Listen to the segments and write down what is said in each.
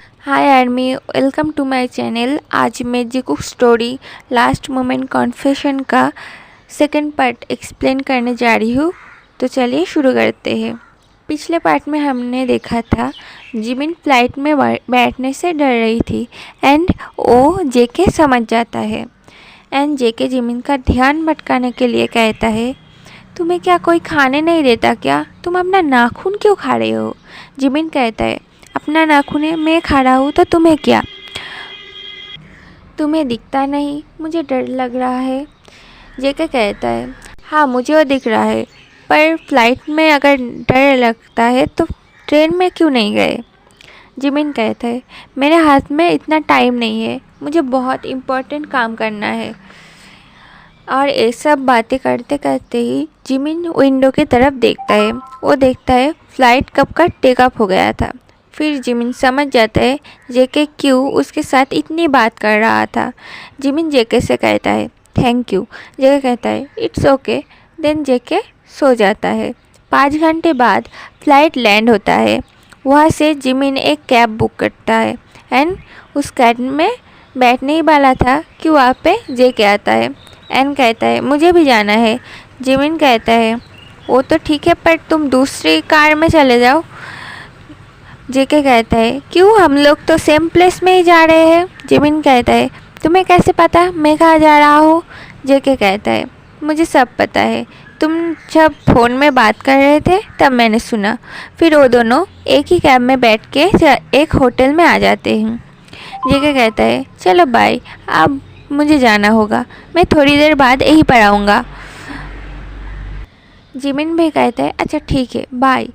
Hi army, welcome to my channel. आज मैं जी कुछ स्टोरी लास्ट मोमेंट कॉन्फेशन का सेकंड पार्ट एक्सप्लेन करने जा रही हूँ। तो चलिए शुरू करते हैं। पिछले पार्ट में हमने देखा था जिमिन फ्लाइट में बैठने से डर रही थी एंड वो जेके समझ जाता है एंड जेके जिमिन का ध्यान भटकाने के लिए कहता है, तुम्हें क्या कोई खाने नहीं देता क्या? तुम अपना नाखून क्यों खा रहे हो? जिमिन कहता है, अपना नाखून है, मैं खा रहा हूँ तो तुम्हें क्या? तुम्हें दिखता नहीं, मुझे डर लग रहा है। जेके कहता है, हाँ मुझे वो दिख रहा है, पर फ्लाइट में अगर डर लगता है तो ट्रेन में क्यों नहीं गए? जिमिन कहता है, मेरे हाथ में इतना टाइम नहीं है, मुझे बहुत इम्पोर्टेंट काम करना है। और ये सब बातें करते करते ही जिमिन विंडो की तरफ देखता है। वो देखता है फ्लाइट कब का टेक ऑफ हो गया था। फिर जिमिन समझ जाता है जेके क्यों उसके साथ इतनी बात कर रहा था। जिमिन जेके से कहता है, थैंक यू। जेके कहता है, इट्स ओके। देन जेके सो जाता है। 5 घंटे बाद फ्लाइट लैंड होता है। वहाँ से जिमिन एक कैब बुक करता है एंड उस कैब में बैठने ही वाला था कि वहाँ पे जेके आता है एंड कहता है, मुझे भी जाना है। जिमिन कहता है, वो तो ठीक है, पर तुम दूसरी कार में चले जाओ। जेके कहता है, क्यों? हम लोग तो सेम प्लेस में ही जा रहे हैं। जिमिन कहता है, तुम्हें कैसे पता मैं कहाँ जा रहा हूँ? जेके कहता है, मुझे सब पता है, तुम जब फ़ोन में बात कर रहे थे तब मैंने सुना। फिर वो दोनों एक ही कैब में बैठ के एक होटल में आ जाते हैं। जेके कहता है, चलो बाय, अब मुझे जाना होगा, मैं थोड़ी देर बाद यहीं पर आऊँगा। जिमिन भी कहता है, अच्छा ठीक है, बाय।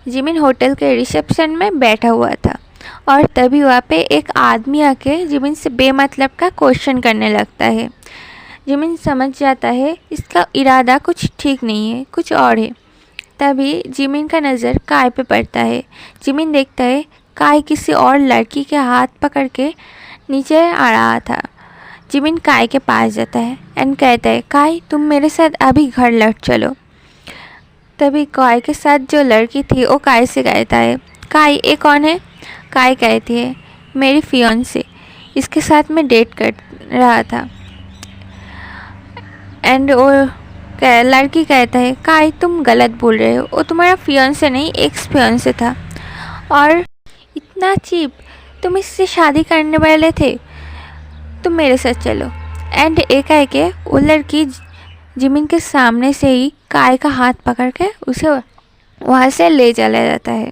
जिमिन होटल के रिसेप्शन में बैठा हुआ था और तभी वहाँ पे एक आदमी आके जिमिन से बेमतलब का क्वेश्चन करने लगता है। जिमिन समझ जाता है इसका इरादा कुछ ठीक नहीं है, कुछ और है। तभी जिमिन का नज़र काय पे पड़ता है। जिमिन देखता है काय किसी और लड़की के हाथ पकड़ के नीचे आ रहा था। जिमिन काय के पास जाता है एंड कहता है, काय तुम मेरे साथ अभी घर लौट चलो। तभी काय के साथ जो लड़की थी वो काय से कहता है, काय ये कौन है? काय कहती है, मेरी फियांसे, इसके साथ मैं डेट कर रहा था। एंड वो लड़की कहता है, काय तुम गलत बोल रहे हो, वो तुम्हारा फियांसे नहीं, एक्स फियांसे था। और इतना चीप, तुम इससे शादी करने वाले थे, तुम मेरे साथ चलो। एंड एक वो लड़की जिमिन के सामने से ही काय का हाथ पकड़ के उसे वहाँ से ले चला जाता है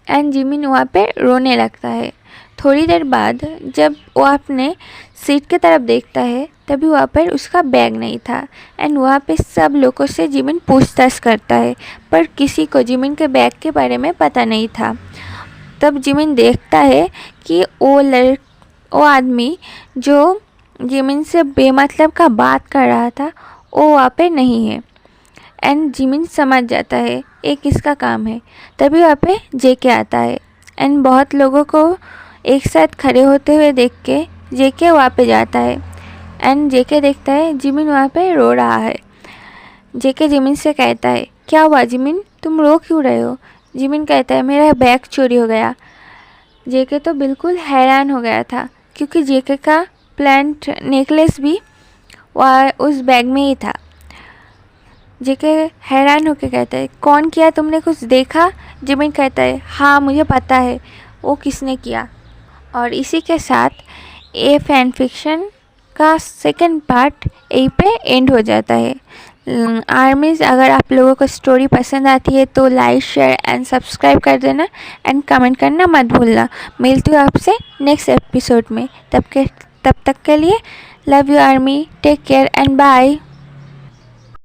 एंड जिमिन वहाँ पे रोने लगता है। थोड़ी देर बाद जब वो अपने सीट की तरफ देखता है तभी वहाँ पर उसका बैग नहीं था एंड वहाँ पे सब लोगों से जिमिन पूछताछ करता है, पर किसी को जिमिन के बैग के बारे में पता नहीं था। तब जिमिन देखता है कि वो आदमी जो जिमिन से बेमतलब का बात कर रहा था वो वहाँ पे नहीं है एंड जिमिन समझ जाता है ये किसका काम है। तभी वहाँ पे जेके आता है एंड बहुत लोगों को एक साथ खड़े होते हुए देख के जेके वहाँ पे जाता है एंड जेके देखता है जिमिन वहाँ पे रो रहा है। जेके जिमिन से कहता है, क्या हुआ जिमिन, तुम रो क्यों रहे हो? जिमिन कहता है, मेरा बैग चोरी हो गया। जेके तो बिल्कुल हैरान हो गया था क्योंकि जेके का प्लांट नेकलेस भी वह उस बैग में ही था। जेके हैरान होकर कहता है, कौन किया, तुमने कुछ देखा? जिमिन कहता है, हाँ मुझे पता है वो किसने किया। और इसी के साथ ये फैन फिक्शन का सेकंड पार्ट यहीं पे एंड हो जाता है। आर्मीज़, अगर आप लोगों को स्टोरी पसंद आती है तो लाइक शेयर एंड सब्सक्राइब कर देना एंड कमेंट करना मत भूलना। मिलती हूँ आपसे नेक्स्ट एपिसोड में। तब तक के लिए love you army, take care and bye.